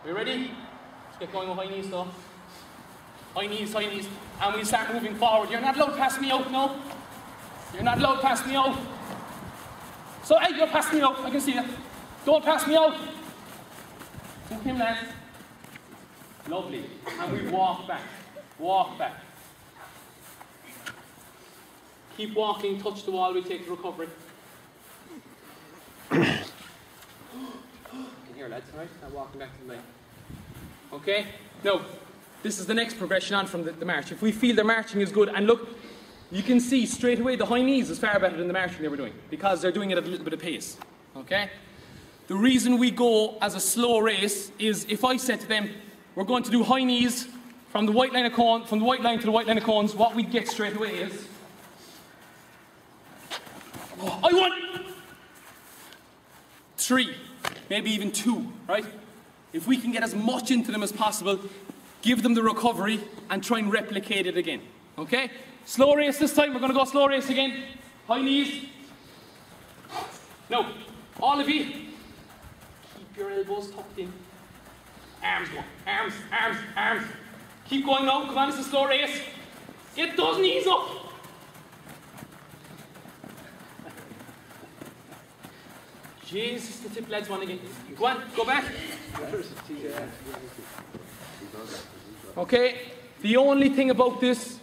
Are you ready? Let's get going with high knees though. High knees, and we start moving forward. You're not allowed to pass me out, no? You're not allowed to pass me out. So, hey, you're passing me out, I can see you. Don't pass me out. Hook him, lads. Lovely. And we walk back. Walk back. Keep walking, touch the wall, we take the recovery. You can hear, lads, right? Now walking back to the line. Okay? Now, this is the next progression on from the march. If we feel the marching is good, and look, you can see straight away the high knees is far better than the marching they were doing, because they're doing it at a little bit of pace. Okay? The reason we go as a slow race is if I said to them, we're going to do high knees from the white line of cone, from the white line to the white line of cones, what we'd get straight away is, I want 3, maybe even 2, right? If we can get as much into them as possible, give them the recovery and try and replicate it again. Okay? Slow race this time, we're going to go slow race again. High knees. Now, all of you, keep your elbows tucked in. Arms going, arms, arms, arms. Keep going now, come on, it's a slow race. Get those knees up. Jesus, the tip lads one again. Go on, go back. Okay, the only thing about this,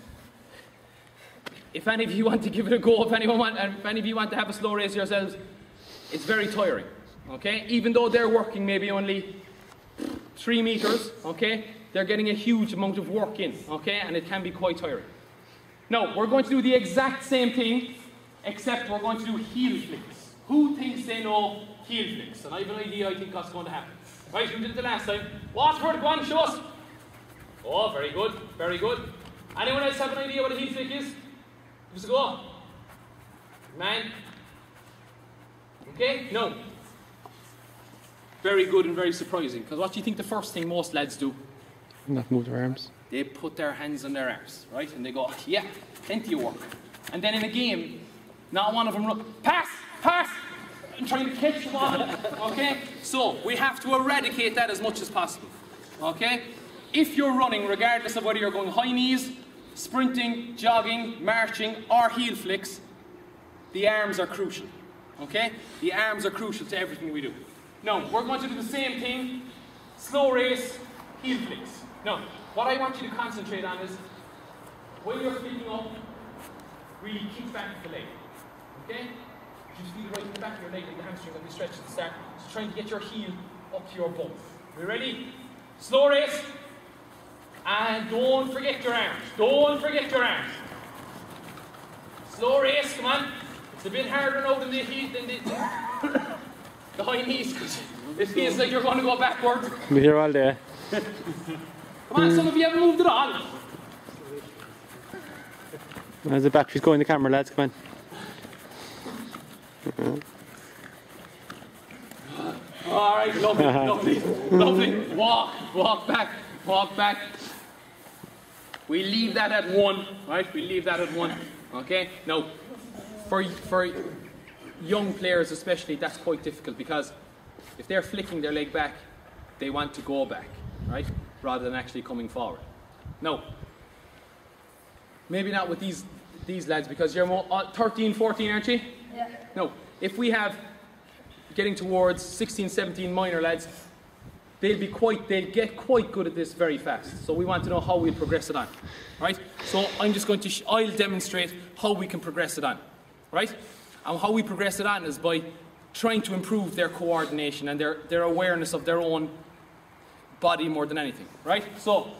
if any of you want to give it a go, if any of you want to have a slow race yourselves, it's very tiring. Okay, even though they're working maybe only 3 meters, okay, they're getting a huge amount of work in, okay, and it can be quite tiring. Now, we're going to do the exact same thing, except we're going to do heel flicks. Who thinks they know heel flicks? And I have an idea I think that's going to happen. Right, who did it the last time? Waterford, go on, show us. Oh, very good, very good. Anyone else have an idea what a heel flick is? Give us a go. Man. Okay, no. Very good and very surprising. Because what do you think the first thing most lads do? Not move their arms. They put their hands on their arms, right? And they go, yeah, plenty of work. And then in a game, not one of them run, pass, pass, and trying to catch the ball, okay? So, we have to eradicate that as much as possible, okay? If you're running, regardless of whether you're going high knees, sprinting, jogging, marching, or heel flicks, the arms are crucial, okay? The arms are crucial to everything we do. Now, we're going to do the same thing, slow race, heel flicks. Now, what I want you to concentrate on is, when you're flicking up, really kick back the leg, okay? You just feel it right in the back of your leg, like the hamstring that we stretched at the start. So trying to get your heel up to your bum. We ready? Slow race. And don't forget your arms. Don't forget your arms. Slow race, come on. It's a bit harder now than the heel, than the high knees, because it feels like you're going to go backwards. We're here all day. Come on, some of you haven't moved at all. As the battery's going, the camera, lads, come on. Alright, lovely, lovely, lovely. Walk back, walk back. We leave that at 1, right? We leave that at 1, okay? Now, for young players especially, that's quite difficult, because if they're flicking their leg back, they want to go back, right? Rather than actually coming forward. Now, maybe not with these lads, because you're more 13, 14, aren't you? Yeah. No, if we have getting towards 16, 17 minor lads, they'll get quite good at this very fast. So we want to know how we'll progress it on, right? So I'm just going to, I'll demonstrate how we can progress it on, right? And how we progress it on is by trying to improve their coordination and their awareness of their own body more than anything, right? So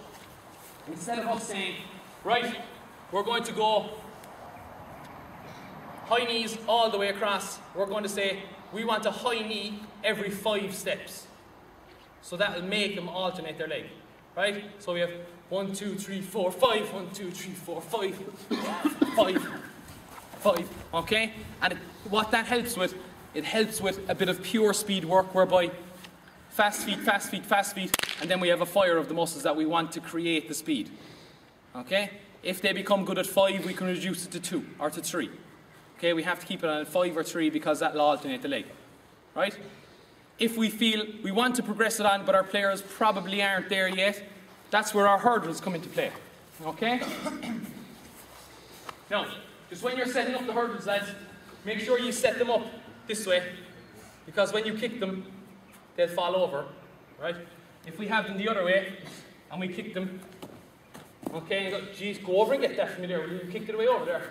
instead of us saying, right, we're going to go high knees all the way across, we're going to say we want a high knee every 5 steps. So that will make them alternate their leg, right? So we have 1, 2, 3, 4, 5, 1, 2, 3, 4, 5, 5, okay? And what that helps with, it helps with a bit of pure speed work, whereby fast feet, fast feet, fast feet, and then we have a fire of the muscles that we want to create the speed, okay? If they become good at 5, we can reduce it to 2 or to 3. Okay, we have to keep it on 5 or 3 because that will alternate the leg, right? if we feel we want to progress it on, but our players probably aren't there yet, that's where our hurdles come into play. Okay? Now, just when you're setting up the hurdles, lads, make sure you set them up this way, because when you kick them, they'll fall over, right? If we have them the other way, and we kick them, okay, you go, geez, go over and get that from me there, you kicked it away over there.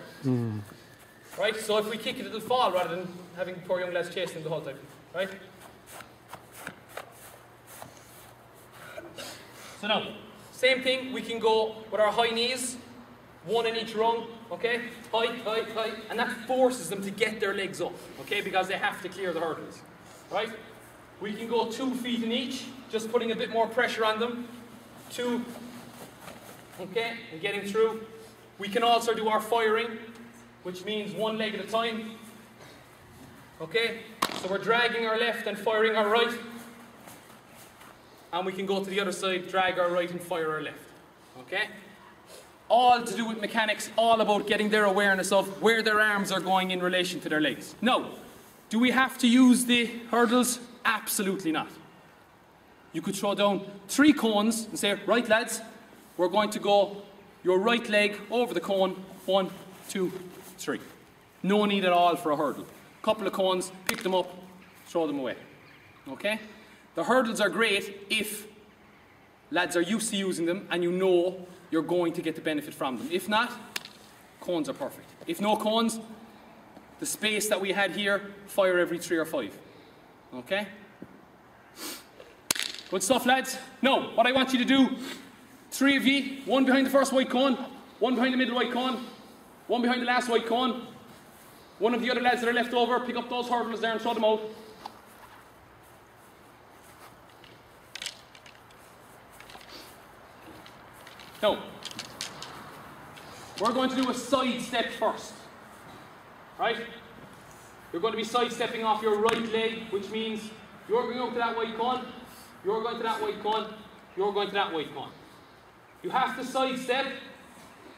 Right, so if we kick it, it'll fall rather than having poor young lads chasing them the whole time, right? So now, same thing, we can go with our high knees, one in each rung, okay? High, and that forces them to get their legs up, okay? Because they have to clear the hurdles, right? We can go 2 feet in each, just putting a bit more pressure on them. 2, okay, and getting through. We can also do our firing, which means 1 leg at a time, okay? So we're dragging our left and firing our right. And we can go to the other side, drag our right and fire our left, okay? All to do with mechanics, all about getting their awareness of where their arms are going in relation to their legs. Now, do we have to use the hurdles? Absolutely not. You could throw down 3 cones and say, right lads, we're going to go your right leg over the cone, 1, 2, 3. No need at all for a hurdle. Couple of cones, pick them up, throw them away, okay? The hurdles are great if lads are used to using them and you know you're going to get the benefit from them. If not, cones are perfect. If no cones, the space that we had here, fire every 3 or 5. Okay? Good stuff, lads. Now, what I want you to do, 3 of you, 1 behind the first white cone, 1 behind the middle white cone, 1 behind the last white cone. 1 of the other lads that are left over, pick up those hurdles there and throw them out. Now, we're going to do a side step first, right? You're going to be sidestepping off your right leg, which means you're going up to that white cone, you're going to that white cone, you're going to that white cone. You have to sidestep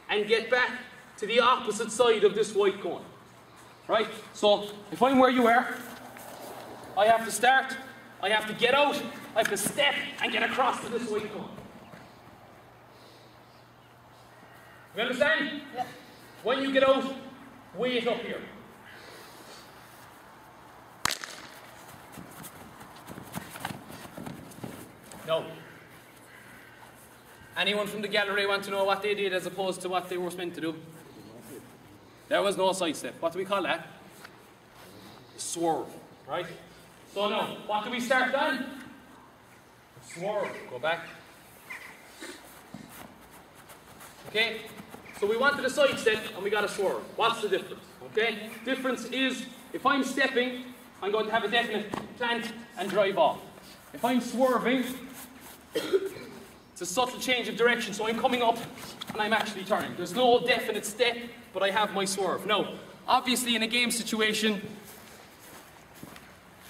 and get back to the opposite side of this white cone, right? So, if I'm where you are, I have to start, I have to get out, I have to step and get across to this white cone. You understand? Yeah. When you get out, wait up here. No. Anyone from the gallery want to know what they did as opposed to what they were meant to do? There was no side step. What do we call that? Swerve, right? So now, what do we start on? Swerve. Go back. Okay? So we wanted a side step and we got a swerve. What's the difference? Okay? Difference is, if I'm stepping, I'm going to have a definite plant and drive off. If I'm swerving, it's a subtle change of direction, so I'm coming up and I'm actually turning. There's no definite step, but I have my swerve. Now, obviously in a game situation,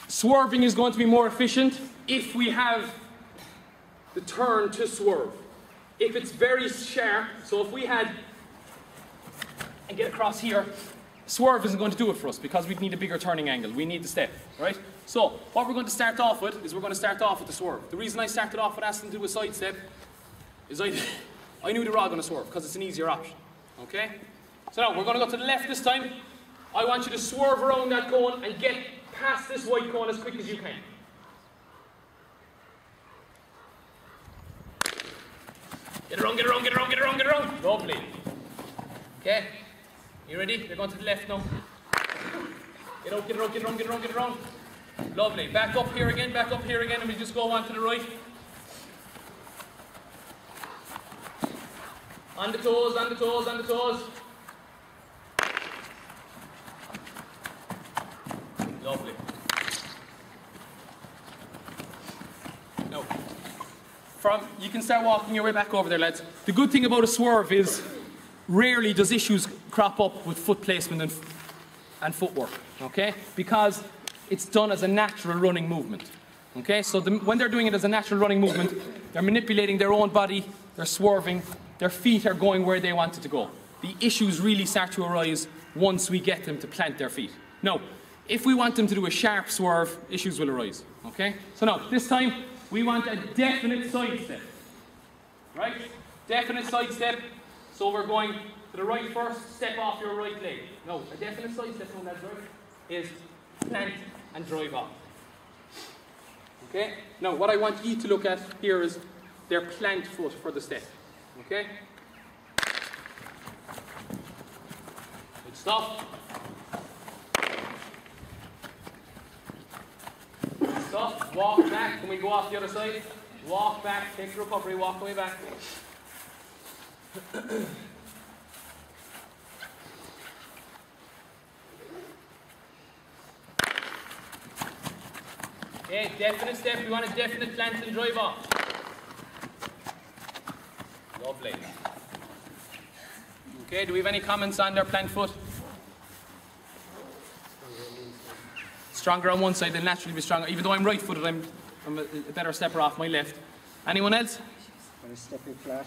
swerving is going to be more efficient if we have the turn to swerve. If it's very sharp, so if we had, and get across here, swerve isn't going to do it for us because we'd need a bigger turning angle. We need the step, right? So, what we're going to start off with is we're going to start off with the swerve. The reason I started off with asking to do a side step is I knew they were all going to swerve because it's an easier option, okay? So now, we're going to go to the left this time. I want you to swerve around that cone and get past this white cone as quick as you can. Get around, get around, get around, get around, get around. Lovely. Okay. You ready? You're going to the left now. Get out, get around, get around, get around, get around. Lovely. Back up here again, and we just go on to the right. On the toes, on the toes, on the toes. Lovely. Now, you can start walking your way back over there, lads. The good thing about a swerve is rarely does issues crop up with foot placement and footwork, okay? Because it's done as a natural running movement, okay? So when they're doing it as a natural running movement, they're manipulating their own body, they're swerving, their feet are going where they want it to go. The issues really start to arise once we get them to plant their feet. Now, if we want them to do a sharp swerve, issues will arise, Okay? So now, this time, we want a definite side step. Right? Definite side step. So we're going to the right first, step off your right leg. No, a definite side step on that right is plant and drive off. Okay? Now, what I want you to look at here is their plant foot for the step. Okay? Good stuff. Good stuff. Walk back. Can we go off the other side? Walk back. Take the recovery. Walk away back. Okay, definite step. We want a definite plant and drive off. Lovely. Okay, do we have any comments on their plant foot? Stronger on one side, they'll naturally be stronger. Even though I'm right-footed, I'm a better stepper off my left. Anyone else? Stepping flat.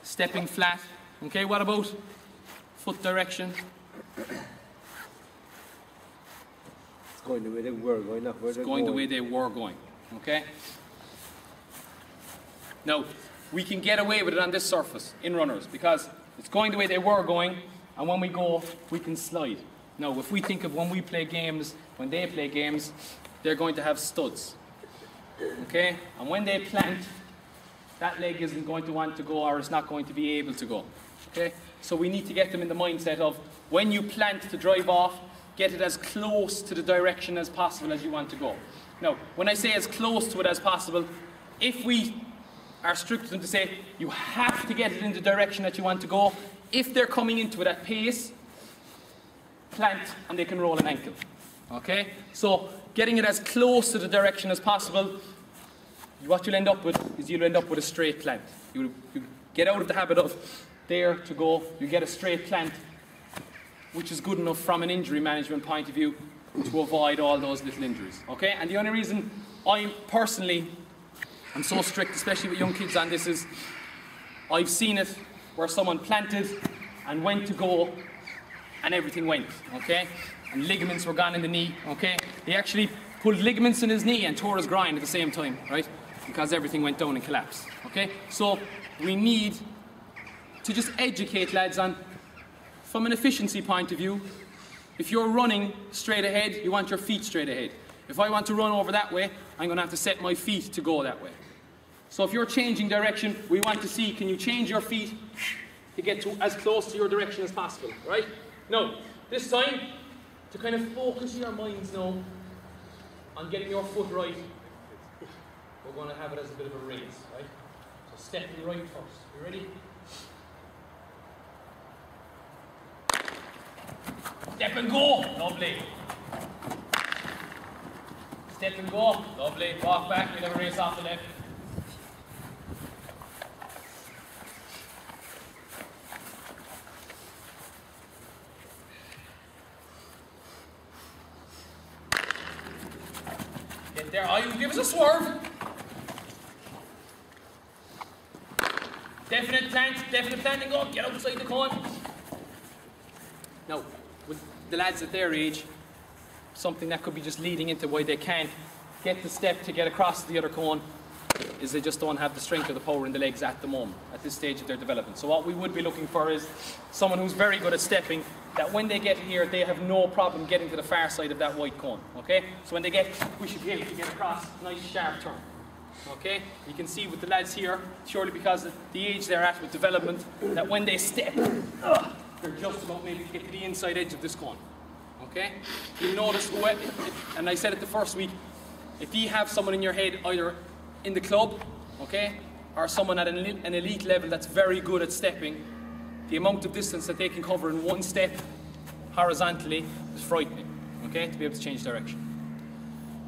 Stepping flat. Okay, what about foot direction? Going the way they were going, not where they're Going the way they were going. Okay? Now, we can get away with it on this surface in runners because it's going the way they were going, and when we go, we can slide. Now, if we think of when we play games, when they play games, they're going to have studs. Okay? And when they plant, that leg isn't going to want to go or it's not going to be able to go. Okay? So we need to get them in the mindset of when you plant to drive off, get it as close to the direction as possible as you want to go. Now, when I say as close to it as possible, if we are strict with them to say you have to get it in the direction that you want to go, if they're coming into it at pace, plant and they can roll an ankle. Okay? So getting it as close to the direction as possible, what you'll end up with is you'll end up with a straight plant. You get out of the habit of there to go, you get a straight plant, which is good enough from an injury management point of view to avoid all those little injuries. Okay? And the only reason I'm so strict, especially with young kids on this, is I've seen it where someone planted and went to go and everything went, okay? And ligaments were gone in the knee, okay? He actually pulled ligaments in his knee and tore his groin at the same time, right? Because everything went down and collapsed, okay? So we need to just educate lads on, from an efficiency point of view, if you're running straight ahead, you want your feet straight ahead. If I want to run over that way, I'm going to have to set my feet to go that way. So if you're changing direction, we want to see, can you change your feet to get to as close to your direction as possible, right? Now, this time, to kind of focus your minds now on getting your foot right, we're going to have it as a bit of a race, right? So stepping right first. You ready? Step and go. Lovely. Step and go. Lovely. Walk back. We'll have a race off the left. Get there. Oh, you give us a swerve. Definite plant and go. Get outside the cone. Now, with the lads at their age, something that could be just leading into why they can't get the step to get across the other cone is they just don't have the strength or the power in the legs at the moment, at this stage of their development. So what we would be looking for is someone who's very good at stepping, that when they get here, they have no problem getting to the far side of that white cone, okay? So when they get, we should be able to get across, nice sharp turn, okay? You can see with the lads here, surely because of the age they're at with development, that when they step, they're just about maybe to get to the inside edge of this cone, okay? You'll notice, and I said it the first week, if you have someone in your head either in the club, okay, or someone at an elite level that's very good at stepping, the amount of distance that they can cover in one step horizontally is frightening, okay, to be able to change direction.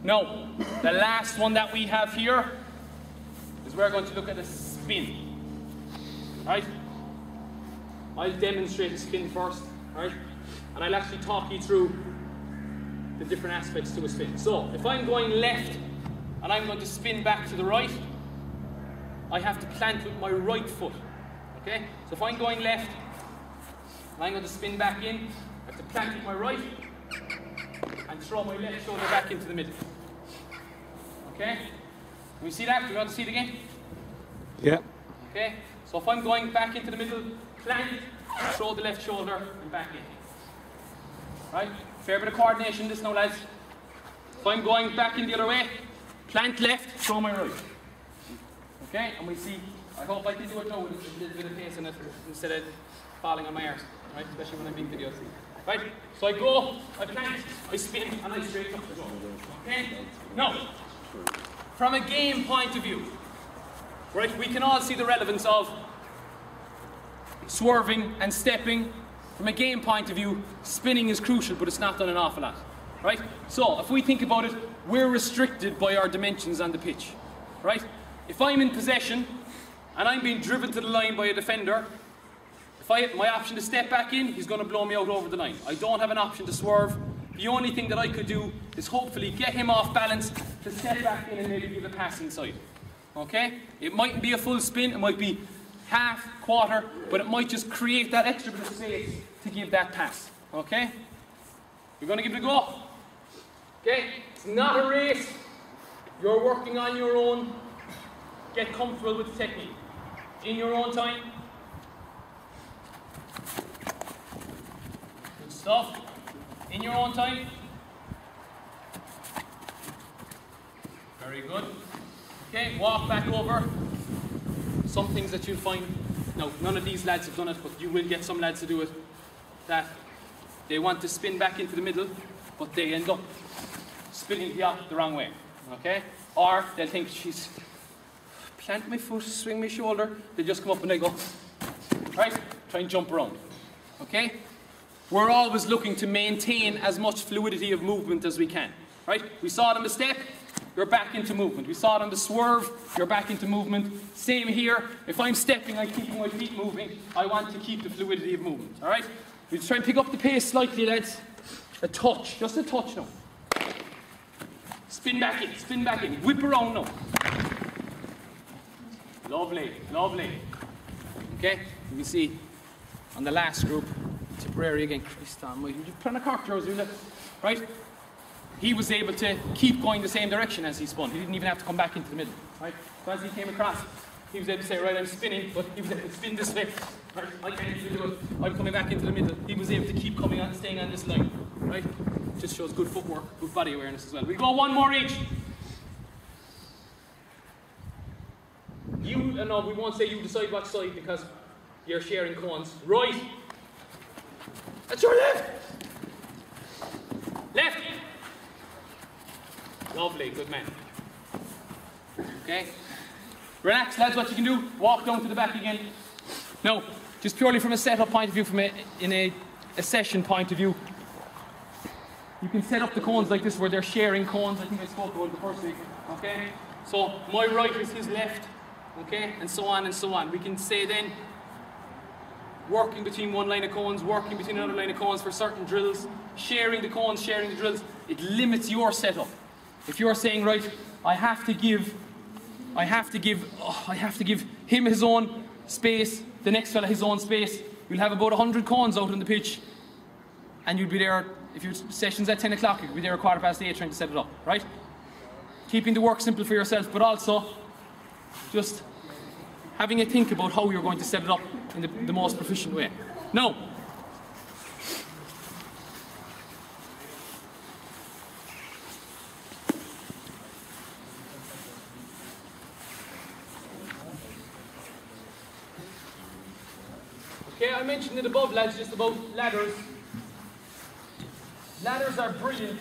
Now, the last one that we have here is we're going to look at a spin, right? I'll demonstrate a spin first, right? And I'll actually talk you through the different aspects to a spin. So, if I'm going left and I'm going to spin back to the right, I have to plant with my right foot, okay? So if I'm going left and I'm going to spin back in, I have to plant with my right and throw my left shoulder back into the middle, Okay? Can we see that? Do you want to see it again? Yeah. Okay? So if I'm going back into the middle, plant, throw the left shoulder and back in. Right? Fair bit of coordination this now, lads. If I'm going back in the other way, plant left, throw my right. Okay? And we see, I hope I can do it now with a little bit of pace in it instead of falling on my arse. Right? Especially when I'm doing videos. Right? So I go, I plant, I spin, and I straight up the goal. Okay? Now, from a game point of view, right, we can all see the relevance of swerving and stepping. From a game point of view, spinning is crucial, but it's not done an awful lot. Right? So, if we think about it, we're restricted by our dimensions on the pitch. Right? If I'm in possession, and I'm being driven to the line by a defender, if I have my option to step back in, he's going to blow me out over the line. I don't have an option to swerve. The only thing that I could do is hopefully get him off balance to step back in and maybe give a pass inside. Okay? It mightn't be a full spin, it might be half, quarter, but it might just create that extra bit of space to give that pass. Okay? You're going to give it a go. Okay? It's not a race. You're working on your own. Get comfortable with the technique. In your own time. Good stuff. In your own time. Very good. Okay, walk back over. Some things that you'll find, now none of these lads have done it, but you will get some lads to do it, that they want to spin back into the middle, but they end up spinning the wrong way. Okay? Or they'll think, she's plant my foot, swing my shoulder, they just come up and they go, right? Try and jump around. Okay? We're always looking to maintain as much fluidity of movement as we can. Right? We saw it on the step, you're back into movement. We saw it on the swerve, you're back into movement. Same here. If I'm stepping, I'm keeping my feet moving. I want to keep the fluidity of movement. Alright? We try and pick up the pace slightly, lads. A touch, just a touch now. Spin back in, whip around now. Lovely, lovely. Okay? You can see on the last group, Tipperary again, Christ almighty, you put on a cork jersey, right? He was able to keep going the same direction as he spun. He didn't even have to come back into the middle, right? So as he came across, he was able to say, right, I'm spinning, but he was able to spin this way. Right? I can't do it. I'm coming back into the middle. He was able to keep coming on, staying on this line, right? Just shows good footwork, good body awareness as well. We go one more each. No, we won't say you decide what side because you're sharing cones. Right. That's your left. Left. Lovely, good man. Okay. Relax, lads, what you can do, walk down to the back again. Now, just purely from a setup point of view, from a session point of view, you can set up the cones like this where they're sharing cones. I think I spoke about it the first week. Okay? So, my right is his left. Okay? And so on and so on. We can say then, working between one line of cones, working between another line of cones for certain drills, sharing the cones, sharing the drills, it limits your setup. If you're saying, right, I have to give him his own space, the next fella his own space, you'll have about 100 cones out on the pitch, and you'll be there, if your session's at 10 o'clock, you'll be there at 8:15 trying to set it up, right? Keeping the work simple for yourself, but also just having a think about how you're going to set it up in the most proficient way. Now, okay, I mentioned it above, lads, just about ladders. Ladders are brilliant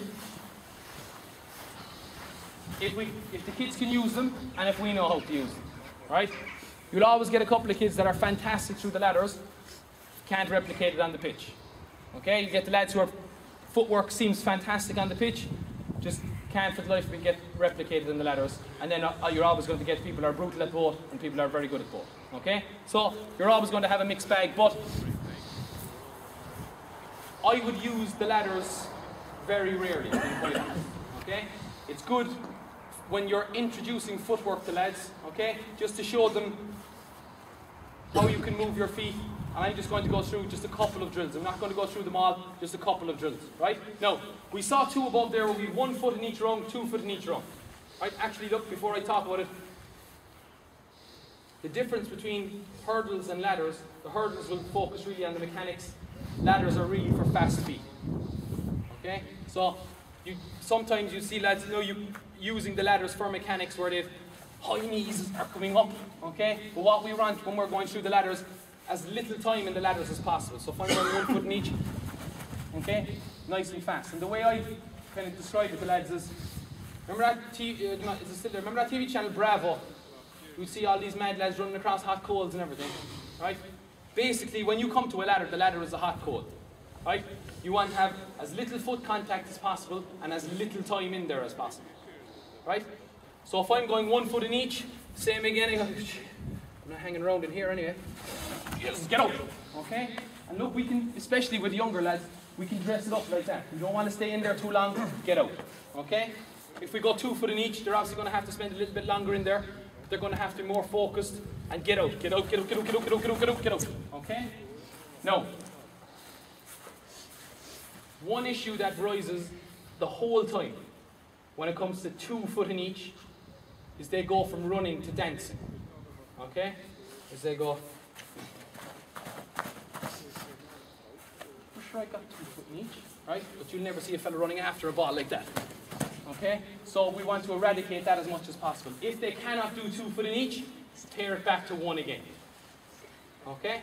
if the kids can use them and if we know how to use them, right? You'll always get a couple of kids that are fantastic through the ladders, can't replicate it on the pitch. Okay, you get the lads who are footwork seems fantastic on the pitch, just can't for the life of it get replicated in the ladders. And then you're always going to get people who are brutal at both and people who are very good at both. Okay, so you're always going to have a mixed bag, but I would use the ladders very rarely, to be quite honest. Okay, it's good when you're introducing footwork to lads, okay, just to show them how you can move your feet. And I'm just going to go through just a couple of drills. I'm not going to go through them all, just a couple of drills, right? Now, we saw two above there where we had 1 foot in each round, 2 foot in each round. Right? Actually, look, before I talk about it, the difference between hurdles and ladders, the hurdles will focus really on the mechanics. Ladders are really for fast feet. Okay? So, sometimes you see lads, using the ladders for mechanics where they've high knees are coming up. Okay? But what we want when we're going through the ladders, as little time in the ladders as possible. So, find out 1 foot in each. Okay? Nice and fast. And the way I kind of describe it to lads is, remember that TV channel Bravo? You see all these mad lads running across hot coals and everything, right? Basically, when you come to a ladder, the ladder is a hot coal, right? You want to have as little foot contact as possible and as little time in there as possible, right? So if I'm going 1 foot in each, same again, I'm not hanging around in here anyway. Just get out, okay? And look, we can, especially with younger lads, we can dress it up like that. You don't want to stay in there too long, get out, okay? If we go 2 foot in each, they're obviously going to have to spend a little bit longer in there. They're going to have to be more focused and get out, get out, get out, get out, get out, get out, get out, get out, get out. Okay? Now, one issue that rises the whole time when it comes to 2 foot in each is they go from running to dancing. Okay? As they go. I'm sure I got 2 foot in each, right? But you'll never see a fella running after a ball like that. Okay? So we want to eradicate that as much as possible. If they cannot do 2 foot in each, tear it back to 1 again. Okay?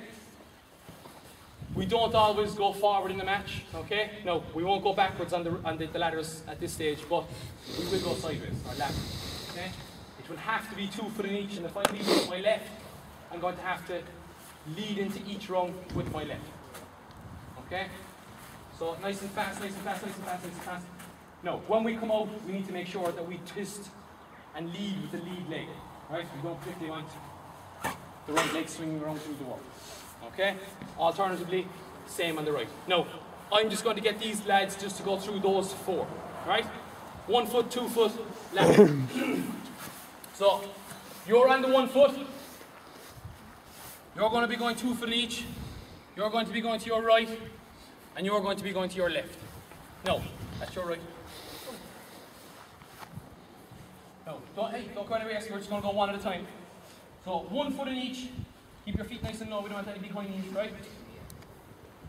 We don't always go forward in the match. Okay? No, we won't go backwards on the ladders at this stage, but we will go sideways or laterals. Okay? It will have to be 2 foot in each, and if I lead with my left, I'm going to have to lead into each rung with my left. Okay? So nice and fast, nice and fast, nice and fast, nice and fast. No, when we come out, we need to make sure that we twist and lead with the lead leg. Right? We don't particularly want the right leg swinging around through the wall. Okay? Alternatively, same on the right. No, I'm just going to get these lads just to go through those 4. Right? 1 foot, 2 foot, ladder. So, you're on the 1 foot. You're going to be going 2 foot each. You're going to be going to your right. And you're going to be going to your left. No, that's your right. No, don't go anywhere, we're just going to go one at a time. So 1 foot in each, keep your feet nice and low, we don't want any big high knees, right?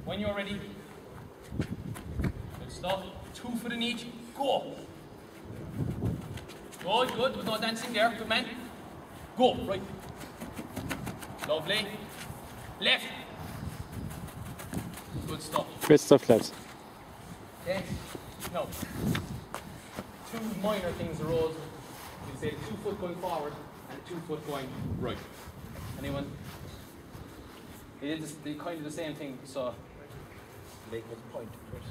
When you're ready, good stuff. 2 foot in each, go. Good, good, with no dancing there, good man. Go, right. Lovely. Left. Good stuff. Great stuff, lads. Okay, no. 2 minor things arose. We'll say 2 foot going forward and 2 foot going right. Anyone? They did kind of the same thing, so. Leg was point first.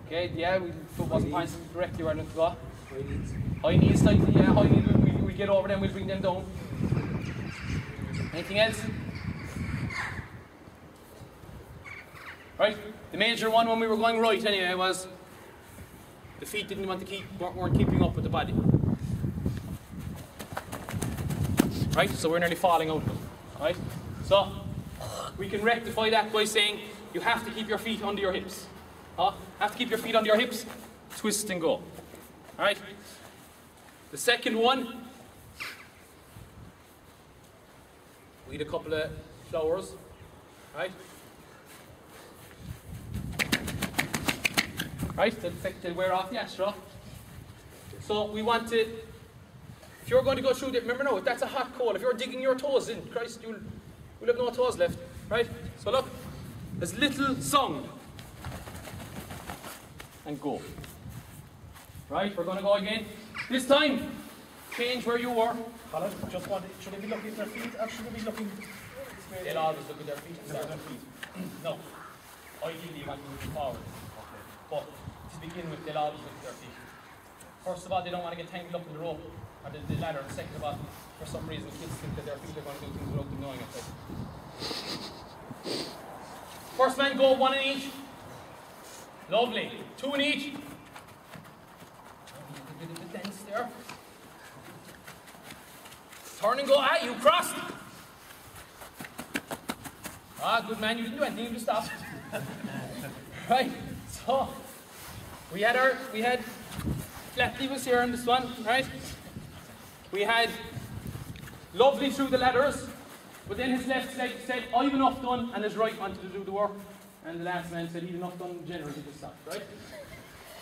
Okay, yeah, foot wasn't pointing directly where it to go. High knees. High knees, slightly, yeah, high knees, we'll get over them, we'll bring them down. Anything else? Right, the major one when we were going right anyway was the feet didn't want to weren't keeping up with the body. Right, so we're nearly falling out of it. Right, so we can rectify that by saying you have to keep your feet under your hips. Have to keep your feet under your hips, twist and go. Alright, the second one, we need a couple of flowers. Right. Right, they'll wear off the astra. So we want to, if you're going to go through the, remember now, that's a hot coal. If you're digging your toes in, Christ, you'll have no toes left. Right? So look, there's little sound. And go. Right, we're going to go again. This time, change where you were. Colin, just want to, should they be looking at their feet or should they be looking straight? They'll always look at their feet. Their feet. No. Ideally, you want to move forward. But to begin with, they'll always look at their feet. First of all, they don't want to get tangled up in the rope or the ladder. And second of all, for some reason, kids think that their feet are going to do things without them knowing it. First man, go 1 in each. Lovely. 2 in each. The dance there. Turn and go. Ah, you crossed. Ah, good man. You didn't do anything. You just stopped. Right. So we had Flatley was here on this one, right? we had lovely through the ladders, but then his left leg said, I've enough done, and his right wanted to do the work, and the last man said he'd enough done generally to stop, right?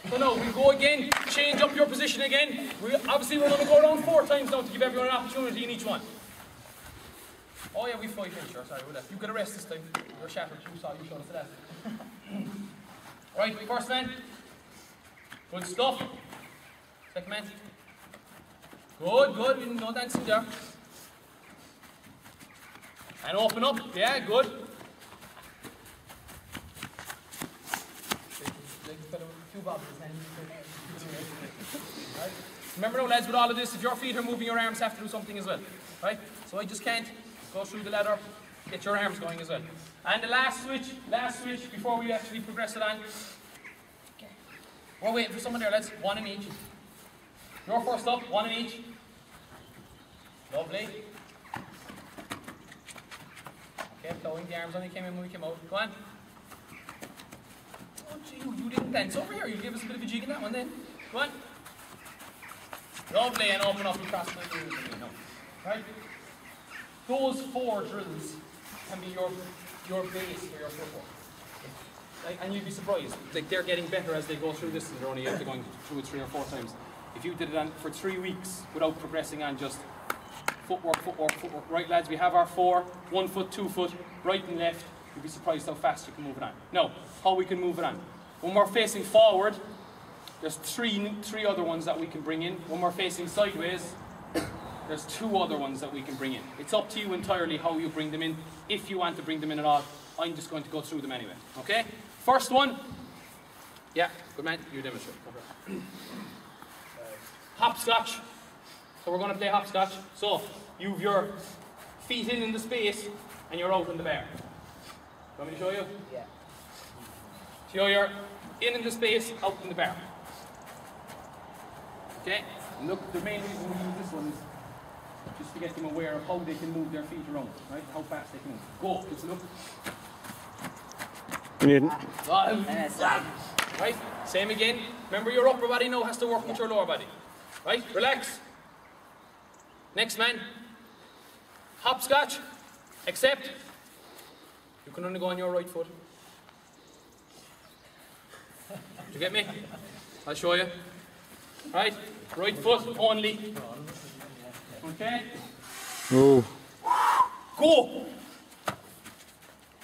So now we go again, change up your position again. Obviously we're going to go around 4 times now to give everyone an opportunity in each one. Oh yeah, we 5 here, sure, sorry, we're left. You get a rest this time. You're shattered, you showed us the last. Right, first man. Good stuff. Second man. Good, no dancing there. And open up, yeah, good. Right. Remember now lads, with all of this, if your feet are moving, your arms have to do something as well. Right? So I just can't go through the ladder, get your arms going as well. And the last switch before we actually progress it on. We're waiting for someone there, lads. 1 in each. You're first up, 1 in each. Lovely. Okay, blowing the arms only came in when we came out. Go on. Oh, gee, you didn't dance over here. You gave us a bit of a jig in that one then. Go on. Lovely, and open up and cross the knees. Right? Those 4 drills can be your base for your footwork. Like, and you'd be surprised. Like, they're getting better as they go through this, and they're only after going through it 3 or 4 times. If you did it for 3 weeks without progressing on just footwork. Right, lads, we have our 4, 1 foot, 2 foot, right and left. You'd be surprised how fast you can move it on. Now, how we can move it on. When we're facing forward, there's 3 other ones that we can bring in. When we're facing sideways, there's 2 other ones that we can bring in. It's up to you entirely how you bring them in, if you want to bring them in at all. I'm just going to go through them anyway, okay? First one. Yeah, good man, you demonstrate. Hopscotch. So we're going to play hopscotch. So, you've your feet in the space, and you're out on the bar. Want me to show you? Yeah. So you're in the space, out in the bar. Okay? And look, the main reason we use this one is just to get them aware of how they can move their feet around, right? How fast they can move. Go, let's look. Right? Same again. Remember, your upper body now has to work with your lower body. Right? Relax. Next man. Hopscotch. Except you can only go on your right foot. Did you get me? I'll show you. Right? Right foot only. Okay? Oh. Go!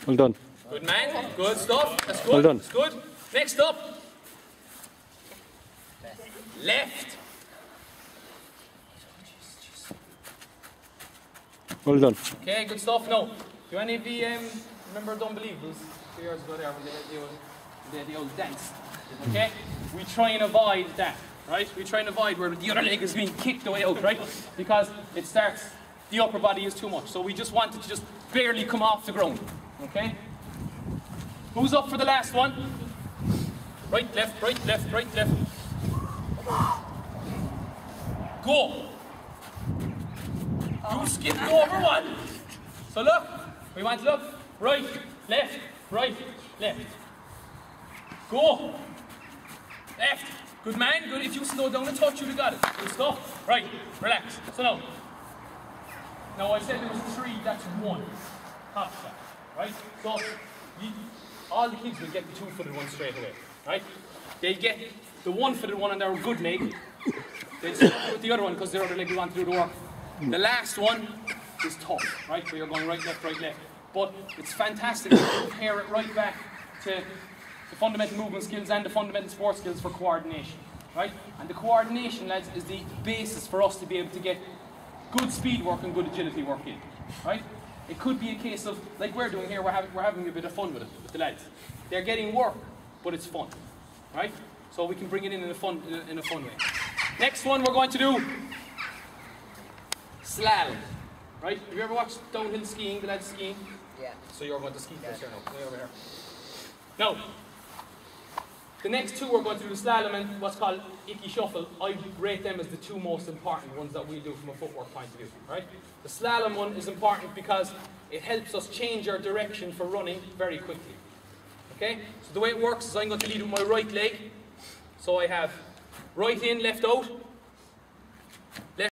Well done. Good man. Good stuff. That's good. Well done. That's good. Next up. Left. Well done. Okay, good stuff. Now, do any of the, remember the Unbelievables 2 years ago there when they had the old dance? Okay? We try and avoid that, right? We try and avoid where the other leg is being kicked away out, right? Because it starts, the upper body is too much. So we just want it to just barely come off the ground, okay? Who's up for the last one? Right, left, right, left, right, left. Go! You skipped over one. So look, we want to look. Right, left, left. Go. Left. Good man, good. If you slow down a touch, you'd have got it. Good stuff. Right, relax. So now I said there was 3, that's 1. Hopscotch. Right? So all the kids will get the 2-footed one straight away. Right? They get the 1-footed one on their good leg. They start with the other one because their other leg will want to do the work. The last one is tough, right? Where you're going right, left. But it's fantastic to compare it right back to the fundamental movement skills and the fundamental sports skills for coordination, right? And the coordination, lads, is the basis for us to be able to get good speed work and good agility work in, right? It could be a case of, like we're doing here, we're having a bit of fun with it, with the lads. They're getting work, but it's fun, right? So we can bring it in a fun way. Next one we're going to do slalom, right? Have you ever watched downhill skiing, the lads skiing? Yeah. So you're going to ski first here now, way over here. Now, the next 2 we're going to do the slalom and what's called icky shuffle. I rate them as the 2 most important ones that we do from a footwork point of view, right? The slalom one is important because it helps us change our direction for running very quickly, okay? So the way it works is I'm going to lead with my right leg. So I have right in, left out, left